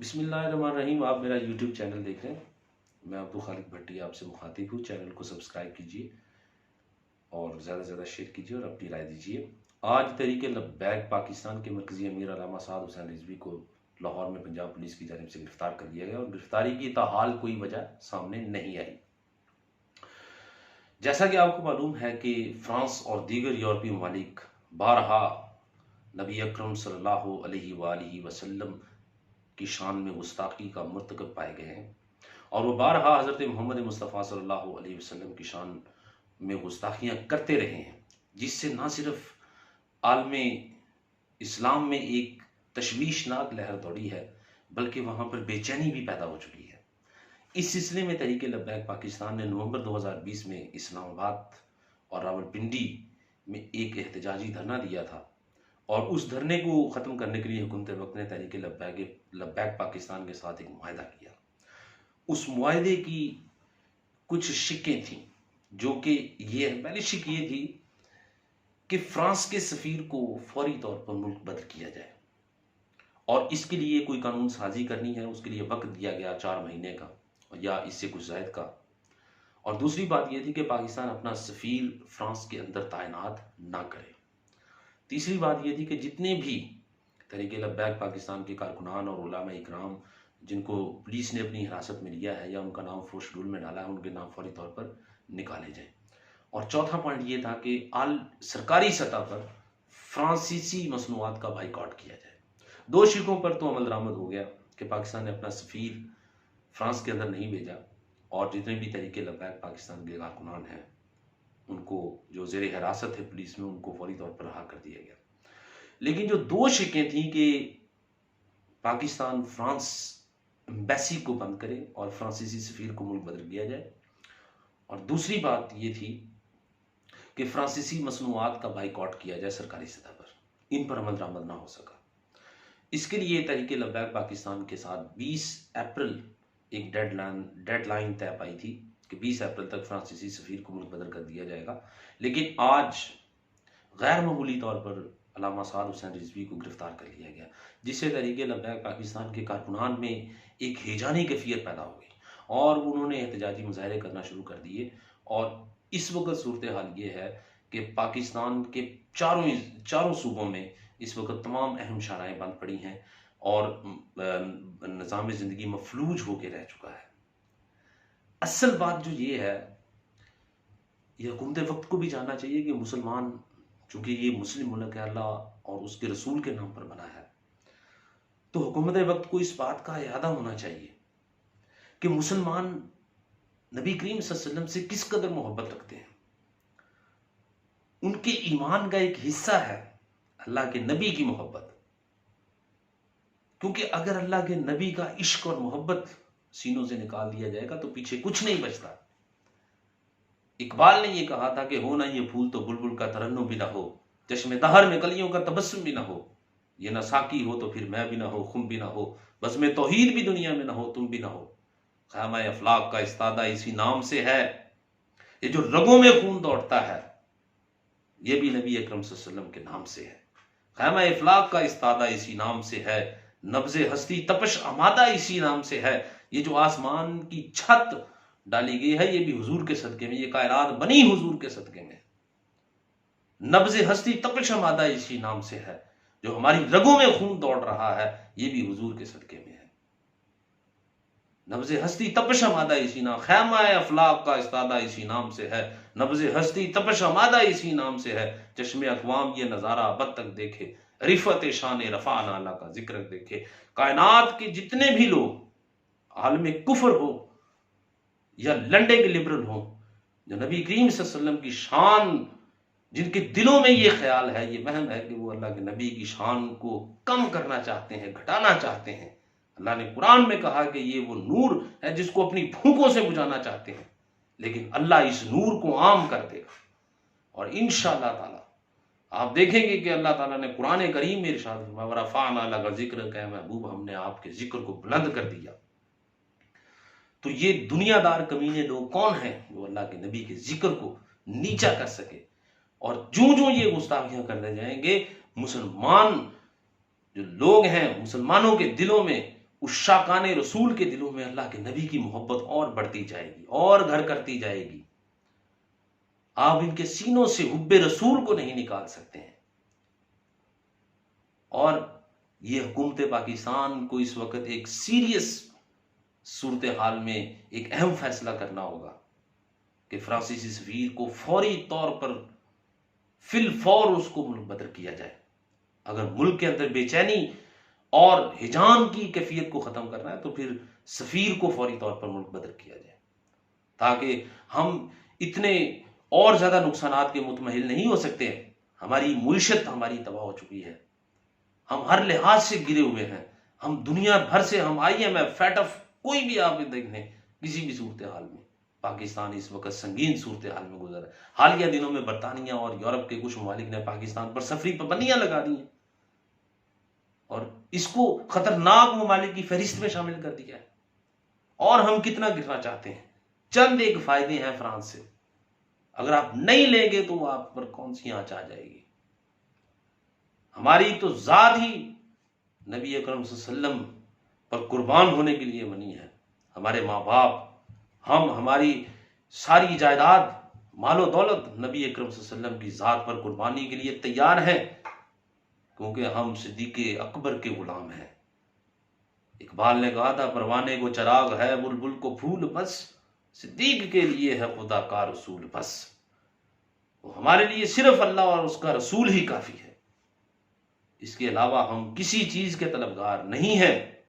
بسم اللہ الرحمن الرحیم۔ آپ میرا یوٹیوب چینل دیکھ رہے ہیں، میں عبد الخالق بھٹی آپ سے مخاطب ہوں۔ چینل کو سبسکرائب کیجئے اور زیادہ سے زیادہ شیئر کیجئے اور اپنی رائے دیجئے۔ آج تحریک لبیک پاکستان کے مرکزی امیر علامہ سعد حسین رضوی کو لاہور میں پنجاب پولیس کی جانب سے گرفتار کر لیا گیا اور گرفتاری کی تاحال کوئی وجہ سامنے نہیں آئی۔ جیسا کہ آپ کو معلوم ہے کہ فرانس اور دیگر یورپی ممالک بارہا نبی اکرم صلی اللہ علیہ وآلہ وسلم کی شان میں گستاخی کا مرتکب پائے گئے ہیں، اور وہ بارہا حضرت محمد مصطفیٰ صلی اللہ علیہ وسلم کی شان میں گستاخیاں کرتے رہے ہیں، جس سے نہ صرف عالم اسلام میں ایک تشویشناک لہر دوڑی ہے بلکہ وہاں پر بے چینی بھی پیدا ہو چکی ہے۔ اس سلسلے میں تحریک لبیک پاکستان نے نومبر 2020 میں اسلام آباد اور راولپنڈی میں ایک احتجاجی دھرنا دیا تھا، اور اس دھرنے کو ختم کرنے کے لیے حکومت وقت نے تحریک لبیک پاکستان کے ساتھ ایک معاہدہ کیا۔ اس معاہدے کی کچھ شکیں تھیں، جو کہ پہلی شک یہ تھی کہ فرانس کے سفیر کو فوری طور پر ملک بدر کیا جائے، اور اس کے لیے کوئی قانون سازی کرنی ہے۔ اس کے لیے وقت دیا گیا 4 مہینے کا یا اس سے کچھ زائد کا۔ اور دوسری بات یہ تھی کہ پاکستان اپنا سفیر فرانس کے اندر تعینات نہ کرے۔ تیسری بات یہ تھی کہ جتنے بھی تحریک لبیک پاکستان کے کارکنان اور علماء اکرام جن کو پولیس نے اپنی حراست میں لیا ہے یا ان کا نام فورس شیڈول میں ڈالا ہے، ان کے نام فوری طور پر نکالے جائیں۔ اور چوتھا پوائنٹ یہ تھا کہ سرکاری سطح پر فرانسیسی مصنوعات کا بائیکاٹ کیا جائے۔ 2 شکوں پر تو عمل درآمد ہو گیا کہ پاکستان نے اپنا سفیر فرانس کے اندر نہیں بھیجا، اور جتنے بھی تحریک لبیک پاکستان کے کارکنان ہیں ان کو جو زیر حراست ہے پولیس میں، ان کو فوری طور پر رہا کر دیا گیا۔ لیکن جو 2 شکیں تھیں کہ پاکستان فرانس ایمبیسی کو بند کرے اور فرانسیسی سفیر کو ملک بدر کیا جائے، اور دوسری بات یہ تھی کہ فرانسیسی مصنوعات کا بائیکاٹ کیا جائے سرکاری سطح پر، ان پر عمل درآمد نہ ہو سکا۔ اس کے لیے تحریک لبیک پاکستان کے ساتھ 20 اپریل ایک ڈیڈ لائن طے پائی تھی کہ 20 اپریل تک فرانسیسی سفیر کو ملک بدر کر دیا جائے گا۔ لیکن آج غیر معمولی طور پر علامہ سعد حسین رضوی کو گرفتار کر لیا گیا، جس سے تحریک لبیک پاکستان کے کارکنان میں ایک ہیجانی کیفیت پیدا ہو گئی، اور انہوں نے احتجاجی مظاہرے کرنا شروع کر دیے۔ اور اس وقت صورتحال یہ ہے کہ پاکستان کے چاروں صوبوں میں اس وقت تمام اہم شاہراہیں بند پڑی ہیں، اور نظام زندگی مفلوج ہو کے رہ چکا ہے۔ اصل بات جو یہ ہے، یہ حکومت وقت کو بھی جاننا چاہیے کہ مسلمان، چونکہ یہ مسلم ملک ہے، اللہ اور اس کے رسول کے نام پر بنا ہے، تو حکومت وقت کو اس بات کا اعادہ ہونا چاہیے کہ مسلمان نبی کریم صلی اللہ علیہ وسلم سے کس قدر محبت رکھتے ہیں۔ ان کے ایمان کا ایک حصہ ہے اللہ کے نبی کی محبت، کیونکہ اگر اللہ کے نبی کا عشق اور محبت سینوں سے نکال دیا جائے گا تو پیچھے کچھ نہیں بچتا۔ اقبال نے یہ کہا تھا کہ ہو نہ یہ پھول تو بلبل کا ترنم بھی نہ ہو، چشم دہر میں کلیوں کا تبسم بھی نہ ہو، یہ نہ ساقی ہو تو پھر میں بھی نہ ہو، خم بھی نہ ہو، بزم توحید بھی دنیا میں نہ ہو، تم بھی نہ ہو، خیمہ افلاک کا استادہ اسی نام سے ہے، یہ جو رگوں میں خون دوڑتا ہے یہ بھی نبی اکرم صلی اللہ علیہ وسلم کے نام سے ہے، خیمہ افلاک کا استادہ اسی نام سے ہے، نبض ہستی تپش آمادہ اسی نام سے ہے، یہ جو آسمان کی چھت ڈالی گئی ہے یہ بھی حضور کے صدقے میں، یہ کائنات بنی حضور کے صدقے میں، نبض ہستی تپش آمادہ اسی نام سے ہے، جو ہماری رگوں میں خون دوڑ رہا ہے یہ بھی حضور کے صدقے میں ہے۔ نبض ہستی تپش آمادہ اسی نام، خیمہ افلاک کا استادہ اسی نام سے ہے، نبض ہستی تپش آمادہ اسی نام سے ہے، چشم اقوام یہ نظارہ ابد تک دیکھے، رفعت شان رفع نالہ کا ذکر دیکھے۔ کائنات کے جتنے بھی لوگ عالم کفر ہو یا لنڈے کے لبرل ہوں، جو نبی کریم صلی اللہ علیہ وسلم کی شان، جن کے دلوں میں یہ خیال ہے، یہ وہم ہے کہ وہ اللہ کے نبی کی شان کو کم کرنا چاہتے ہیں، گھٹانا چاہتے ہیں، اللہ نے قرآن میں کہا کہ یہ وہ نور ہے جس کو اپنی پھونکوں سے بجھانا چاہتے ہیں، لیکن اللہ اس نور کو عام کر دے گا، اور انشاءاللہ تعالی آپ دیکھیں گے کہ اللہ تعالیٰ نے قرآن کریم میں ارشاد فرمایا وَرَفَعْنَا لَكَ ذِكْرَكَ، کہ محبوب ہم نے آپ کے ذکر کو بلند کر دیا۔ تو یہ دنیا دار کمینے لوگ کون ہیں جو اللہ کے نبی کے ذکر کو نیچا کر سکے؟ اور جو یہ گستاخیاں کرنے جائیں گے، مسلمان جو لوگ ہیں، مسلمانوں کے دلوں میں عشاقان رسول کے دلوں میں اللہ کے نبی کی محبت اور بڑھتی جائے گی اور گھر کرتی جائے گی. آپ ان کے سینوں سے حب رسول کو نہیں نکال سکتے ہیں. اور یہ حکومت پاکستان کو اس وقت ایک سیریس صورتحال میں ایک اہم فیصلہ کرنا ہوگا کہ فرانسیسی سفیر کو فوری طور پر فی الفور اس کو ملک بدر کیا جائے. اگر ملک کے اندر بے چینی اور ہجان کی کیفیت کو ختم کرنا ہے تو پھر سفیر کو فوری طور پر ملک بدر کیا جائے، تاکہ ہم اتنے اور زیادہ نقصانات کے متمحل نہیں ہو سکتے ہیں. ہماری معیشت ہماری تباہ ہو چکی ہے، ہم ہر لحاظ سے گرے ہوئے ہیں. ہم دنیا بھر سے، ہم IMF FATF کوئی بھی آپ دیکھ لیں، کسی بھی صورتحال میں پاکستان اس وقت سنگین صورتحال میں گزر رہا ہے. حالیہ دنوں میں برطانیہ اور یورپ کے کچھ ممالک نے پاکستان پر سفری پابندیاں لگا دی ہیں اور اس کو خطرناک ممالک کی فہرست میں شامل کر دیا ہے. اور ہم کتنا گرنا چاہتے ہیں. چند ایک فائدے ہیں فرانس سے، اگر آپ نہیں لیں گے تو آپ پر کون سی آنچ آ جائے گی. ہماری تو ذات ہی نبی اکرم صلی اللہ علیہ وسلم پر قربان ہونے کے لیے بنی ہے. ہمارے ماں باپ، ہم، ہماری ساری جائیداد، مال و دولت نبی اکرم صلی اللہ علیہ وسلم کی ذات پر قربانی کے لیے تیار ہیں، کیونکہ ہم صدیق اکبر کے غلام ہیں. اقبال نے کہا تھا پروانے کو چراغ ہے بلبل کو پھول بس، صدیق کے لیے ہے خدا کا رسول بس. وہ ہمارے لیے صرف اللہ اور اس کا رسول ہی کافی ہے، اس کے علاوہ ہم کسی چیز کے طلبگار نہیں ہیں.